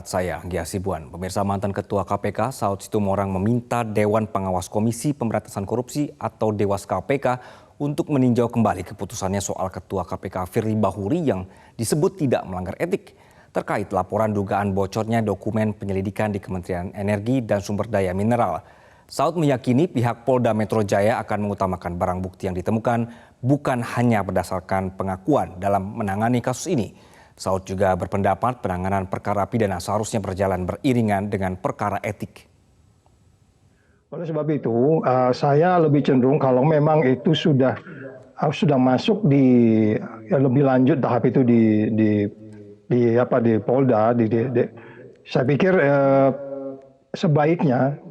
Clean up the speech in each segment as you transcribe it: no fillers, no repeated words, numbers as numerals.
Saya, Anggi Hasibuan. Pemirsa, mantan Ketua KPK Saud Situmorang meminta Dewan Pengawas Komisi Pemberantasan Korupsi atau Dewas KPK untuk meninjau kembali keputusannya soal Ketua KPK Firly Bahuri yang disebut tidak melanggar etik terkait laporan dugaan bocornya dokumen penyelidikan di Kementerian Energi dan Sumber Daya Mineral. Saud meyakini pihak Polda Metro Jaya akan mengutamakan barang bukti yang ditemukan bukan hanya berdasarkan pengakuan dalam menangani kasus ini. Saud juga berpendapat penanganan perkara pidana seharusnya berjalan beriringan dengan perkara etik. Oleh sebab itu, saya lebih cenderung kalau memang itu sudah masuk di lebih lanjut tahap itu di Polda, saya pikir sebaiknya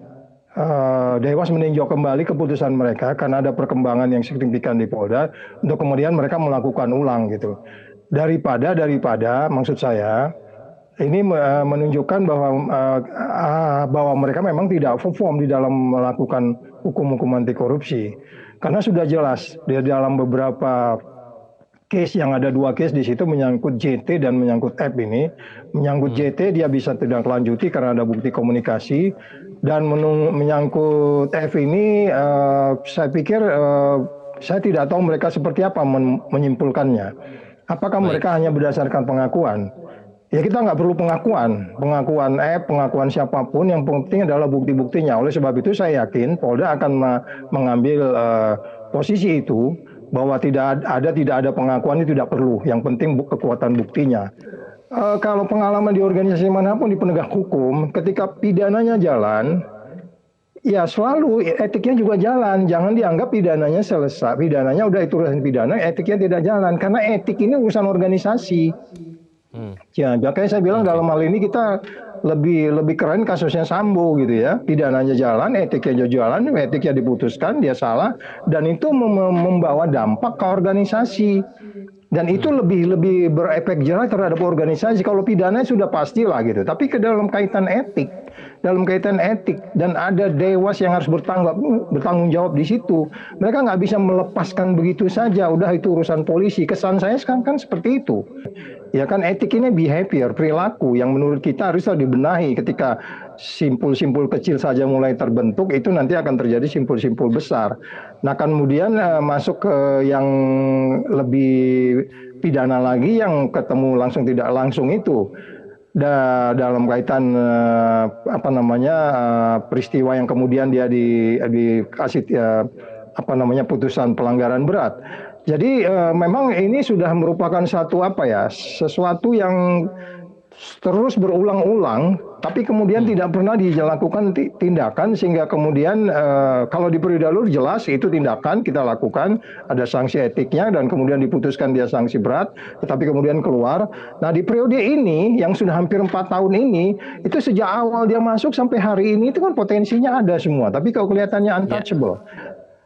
Dewas meninjau kembali keputusan mereka karena ada perkembangan yang signifikan di Polda untuk kemudian mereka melakukan ulang gitu. Daripada maksud saya ini menunjukkan bahwa mereka memang tidak perform di dalam melakukan hukum anti korupsi. Karena sudah jelas di dalam beberapa case yang ada 2 case di situ menyangkut JT dan menyangkut F ini. Menyangkut JT dia bisa tidak lanjuti karena ada bukti komunikasi, dan menyangkut F ini saya pikir saya tidak tahu mereka seperti apa menyimpulkannya. Apakah mereka hanya berdasarkan pengakuan? Ya kita nggak perlu pengakuan F, pengakuan siapapun, yang penting adalah bukti-buktinya. Oleh sebab itu saya yakin Polda akan mengambil posisi itu, bahwa tidak ada pengakuan itu tidak perlu. Yang penting kekuatan buktinya. Kalau pengalaman di organisasi manapun di penegak hukum, ketika pidananya jalan, ya selalu etiknya juga jalan. Jangan dianggap pidananya selesai. Pidananya udah itu urusan pidana, etiknya tidak jalan. Karena etik ini urusan organisasi. Ya, makanya saya bilang dalam hal ini kita lebih keren kasusnya Sambo gitu ya. Pidananya jalan, etiknya jalan, etiknya diputuskan, dia salah, dan itu membawa dampak ke organisasi. Dan itu lebih berefek jerah terhadap organisasi. Kalau pidana sudah pastilah gitu. Tapi dalam kaitan etik dan ada dewas yang harus bertanggung jawab di situ. Mereka nggak bisa melepaskan begitu saja. Udah itu urusan polisi. Kesan saya sekarang kan seperti itu. Ya kan, etik ini behavior, perilaku yang menurut kita haruslah dibenahi. Ketika simpul-simpul kecil saja mulai terbentuk, itu nanti akan terjadi simpul-simpul besar. Nah kemudian masuk ke yang lebih pidana lagi, yang ketemu langsung tidak langsung itu. Dalam kaitan peristiwa yang kemudian dia dikasih putusan pelanggaran berat. Jadi memang ini sudah merupakan sesuatu yang terus berulang-ulang, tapi kemudian tidak pernah dilakukan tindakan, sehingga kemudian kalau di periode lalu jelas itu tindakan kita lakukan, ada sanksi etiknya dan kemudian diputuskan dia sanksi berat, tetapi kemudian keluar. Nah di periode ini yang sudah hampir 4 tahun ini, itu sejak awal dia masuk sampai hari ini itu kan potensinya ada semua, tapi kalau kelihatannya untouchable.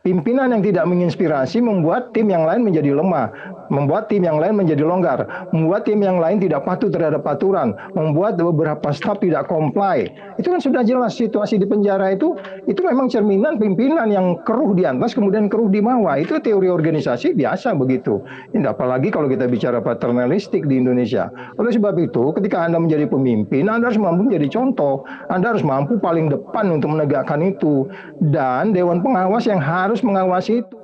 Pimpinan yang tidak menginspirasi membuat tim yang lain menjadi lemah, membuat tim yang lain menjadi longgar, membuat tim yang lain tidak patuh terhadap aturan, membuat beberapa staf tidak comply. Itu kan sudah jelas situasi di penjara itu memang cerminan pimpinan yang keruh di atas kemudian keruh di bawah. Itu teori organisasi biasa begitu. Ini apalagi kalau kita bicara paternalistik di Indonesia. Oleh sebab itu, ketika Anda menjadi pemimpin, Anda harus mampu menjadi contoh. Anda harus mampu paling depan untuk menegakkan itu. Dan Dewan Pengawas yang harus mengawasi itu.